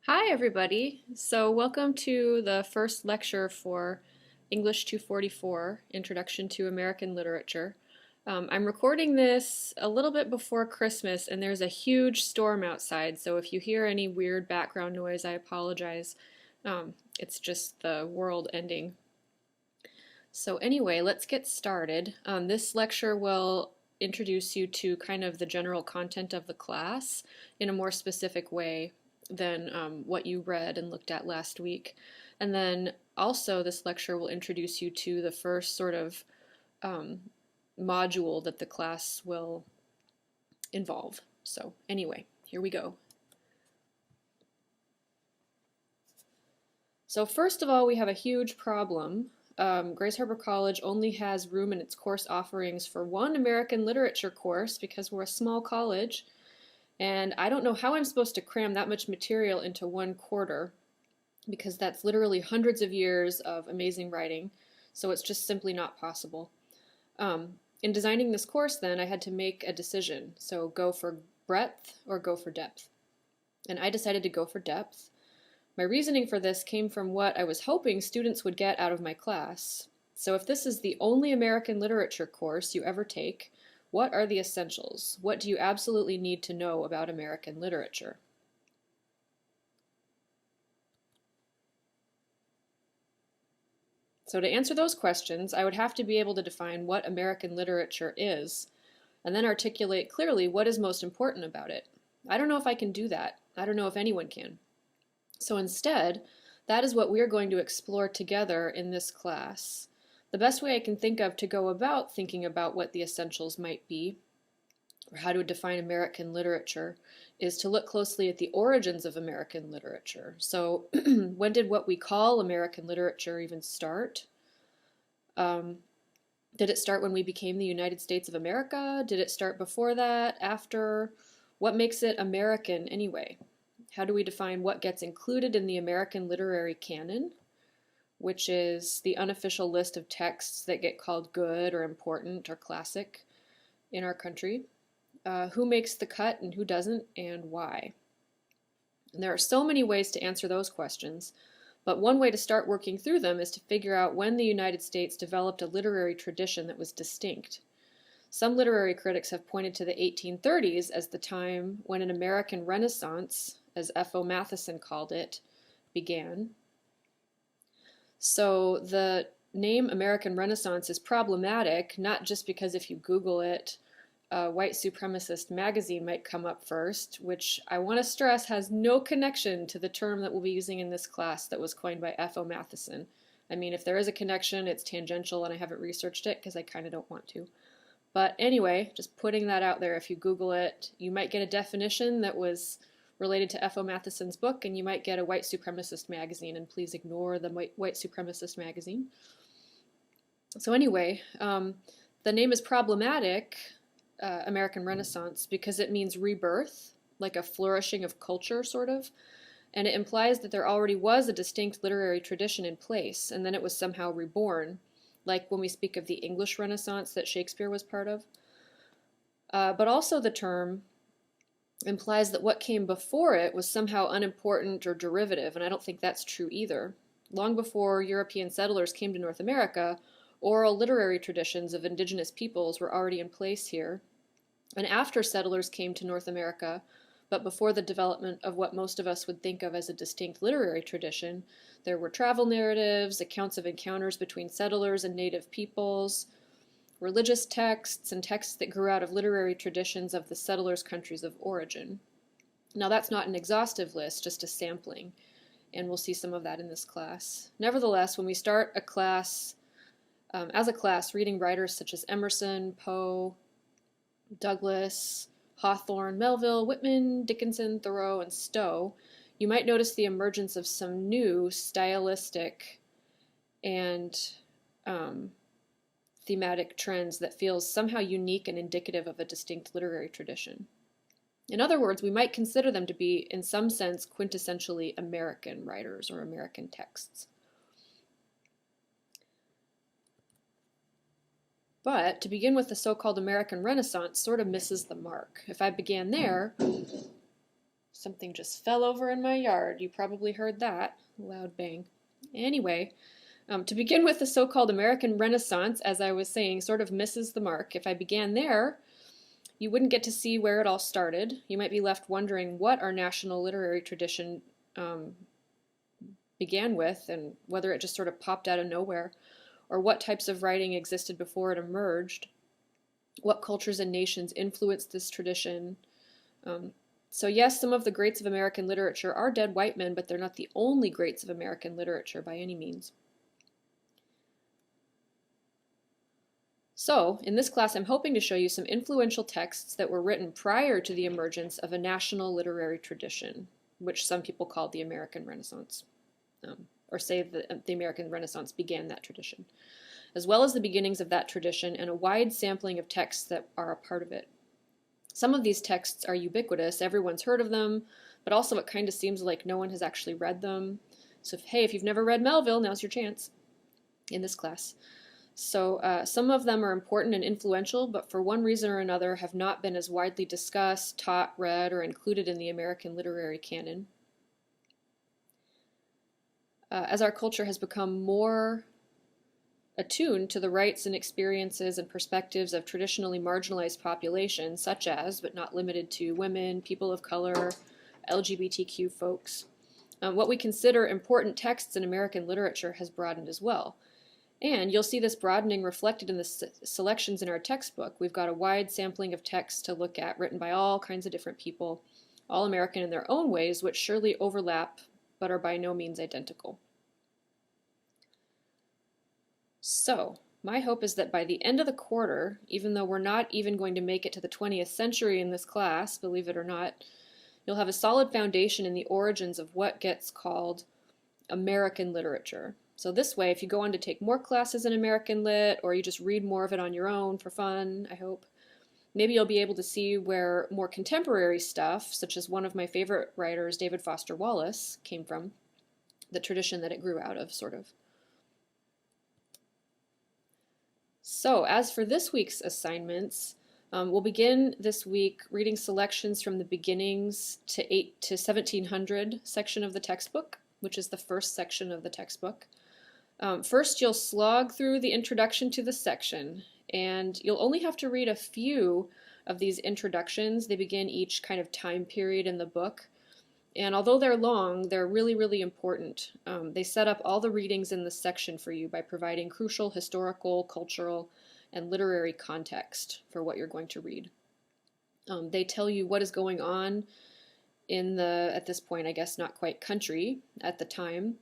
Hi, everybody. So, welcome to the first lecture for English 244, Introduction to American Literature. I'm recording this a little bit before Christmas, and there's a huge storm outside, so if you hear any weird background noise, I apologize. It's just the world ending. So, anyway, let's get started. This lecture will introduce you to kind of the general content of the class in a more specific way than what you read and looked at last week. And then also, this lecture will introduce you to the first sort of um, module that the class will involve. So, anyway, here we go. So, first of all, we have a huge problem. Grace Harbor College only has room in its course offerings for one American literature course because we're a small college. And I don't know how I'm supposed to cram that much material into one quarter because that's literally hundreds of years of amazing writing. So it's just simply not possible. In designing this course, then, I had to make a decision. So go for breadth or go for depth. And I decided to go for depth. My reasoning for this came from what I was hoping students would get out of my class. So if this is the only American literature course you ever take, what are the essentials? What do you absolutely need to know about American literature? So to answer those questions, I would have to be able to define what American literature is, and then articulate clearly what is most important about it. I don't know if I can do that. I don't know if anyone can. So instead, that is what we're going to explore together in this class. The best way I can think of to go about thinking about what the essentials might be, or how to define American literature, is to look closely at the origins of American literature. So when did what we call American literature even start? Did it start when we became the United States of America? Did it start before that, after? What makes it American anyway? How do we define what gets included in the American literary canon, which is the unofficial list of texts that get called good or important or classic in our country? Who makes the cut and who doesn't, and why? And there are so many ways to answer those questions, but one way to start working through them is to figure out when the United States developed a literary tradition that was distinct. Some literary critics have pointed to the 1830s as the time when an American Renaissance, as F.O. Matheson called it, began. So the name American Renaissance is problematic, not just because if you Google it, a white supremacist magazine might come up first, which I want to stress has no connection to the term that we'll be using in this class that was coined by F.O. Matheson. I mean, if there is a connection, it's tangential, and I haven't researched it because I kind of don't want to. But anyway, just putting that out there, if you Google it, you might get a definition that was related to F.O. Matheson's book, and you might get a white supremacist magazine, and please ignore the white supremacist magazine. So anyway, the name is problematic, American Renaissance, because it means rebirth, like a flourishing of culture, sort of, and it implies that there already was a distinct literary tradition in place, and then it was somehow reborn, like when we speak of the English Renaissance that Shakespeare was part of. But also the term implies that what came before it was somehow unimportant or derivative, and I don't think that's true either. Long before European settlers came to North America, oral literary traditions of indigenous peoples were already in place here. And after settlers came to North America, but before the development of what most of us would think of as a distinct literary tradition, there were travel narratives, accounts of encounters between settlers and native peoples, religious texts, and texts that grew out of literary traditions of the settlers' countries of origin. Now, that's not an exhaustive list, just a sampling, and we'll see some of that in this class. Nevertheless, when we start a class, as a class, reading writers such as Emerson, Poe, Douglass, Hawthorne, Melville, Whitman, Dickinson, Thoreau, and Stowe, you might notice the emergence of some new stylistic and thematic trends that feels somehow unique and indicative of a distinct literary tradition. In other words, we might consider them to be, in some sense, quintessentially American writers or American texts. But to begin with the so-called American Renaissance sort of misses the mark. If I began there, Something just fell over in my yard. You probably heard that. Loud bang. Anyway, to begin with, the so-called American Renaissance, as I was saying, sort of misses the mark. If I began there, you wouldn't get to see where it all started. You might be left wondering what our national literary tradition began with, and whether it just sort of popped out of nowhere, or what types of writing existed before it emerged, what cultures and nations influenced this tradition. So yes, some of the greats of American literature are dead white men, but they're not the only greats of American literature by any means. So, in this class, I'm hoping to show you some influential texts that were written prior to the emergence of a national literary tradition, which some people call the American Renaissance, or say that the American Renaissance began that tradition, as well as the beginnings of that tradition and a wide sampling of texts that are a part of it. Some of these texts are ubiquitous, everyone's heard of them, but also it kind of seems like no one has actually read them. So if you've never read Melville, now's your chance in this class. So some of them are important and influential, but for one reason or another have not been as widely discussed, taught, read, or included in the American literary canon. As our culture has become more attuned to the rights and experiences and perspectives of traditionally marginalized populations, such as, but not limited to, women, people of color, LGBTQ folks, what we consider important texts in American literature has broadened as well. And you'll see this broadening reflected in the selections in our textbook. We've got a wide sampling of texts to look at, written by all kinds of different people, all American in their own ways, which surely overlap, but are by no means identical. So, my hope is that by the end of the quarter, even though we're not even going to make it to the 20th century in this class, believe it or not, you'll have a solid foundation in the origins of what gets called American literature. So this way, if you go on to take more classes in American Lit, or you just read more of it on your own for fun, I hope, maybe you'll be able to see where more contemporary stuff, such as one of my favorite writers, David Foster Wallace, came from, the tradition that it grew out of, sort of. So as for this week's assignments, we'll begin this week reading selections from the beginnings to 1700 section of the textbook, which is the first section of the textbook. First, you'll slog through the introduction to the section, and you'll only have to read a few of these introductions. They begin each kind of time period in the book. And although they're long, they're really, really important. They set up all the readings in this section for you by providing crucial historical, cultural, and literary context for what you're going to read. They tell you what is going on in the, at this point, I guess not quite country at the time.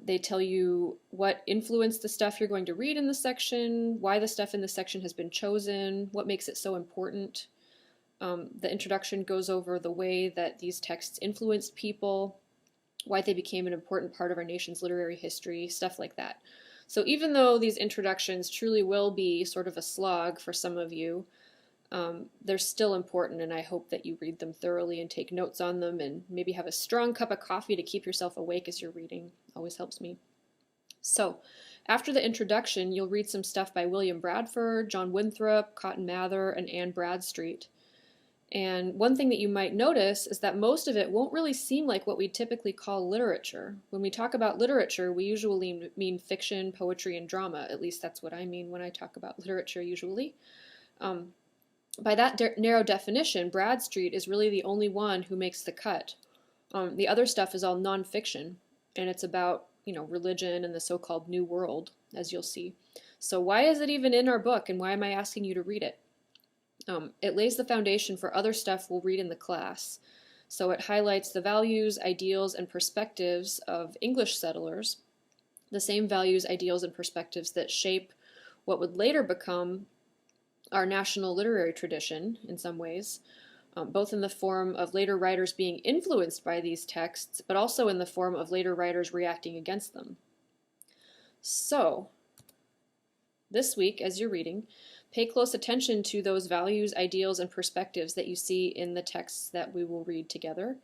They tell you what influenced the stuff you're going to read in the section, why the stuff in the section has been chosen, what makes it so important. The introduction goes over the way that these texts influenced people, why they became an important part of our nation's literary history, stuff like that. So even though these introductions truly will be sort of a slog for some of you, they're still important, and I hope that you read them thoroughly and take notes on them, and maybe have a strong cup of coffee to keep yourself awake as you're reading. Always helps me. So after the introduction, you'll read some stuff by William Bradford, John Winthrop, Cotton Mather, and Anne Bradstreet. And one thing that you might notice is that most of it won't really seem like what we typically call literature. When we talk about literature, we usually mean fiction, poetry, and drama. At least that's what I mean when I talk about literature usually. By that narrow definition, Bradstreet is really the only one who makes the cut. The other stuff is all nonfiction, and it's about, religion and the so-called New World, as you'll see. So why is it even in our book, and why am I asking you to read it? It lays the foundation for other stuff we'll read in the class. So it highlights the values, ideals, and perspectives of English settlers, the same values, ideals, and perspectives that shape what would later become our national literary tradition in some ways, both in the form of later writers being influenced by these texts, but also in the form of later writers reacting against them. So, this week, as you're reading, pay close attention to those values, ideals, and perspectives that you see in the texts that we will read together,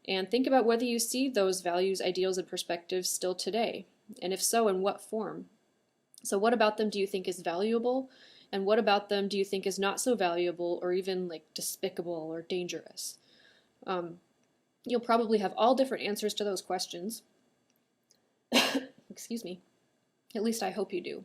and think about whether you see those values, ideals, and perspectives still today, and if so, in what form. So what about them do you think is valuable, and what about them do you think is not so valuable, or even like despicable or dangerous? You'll probably have all different answers to those questions. Excuse me. At least I hope you do.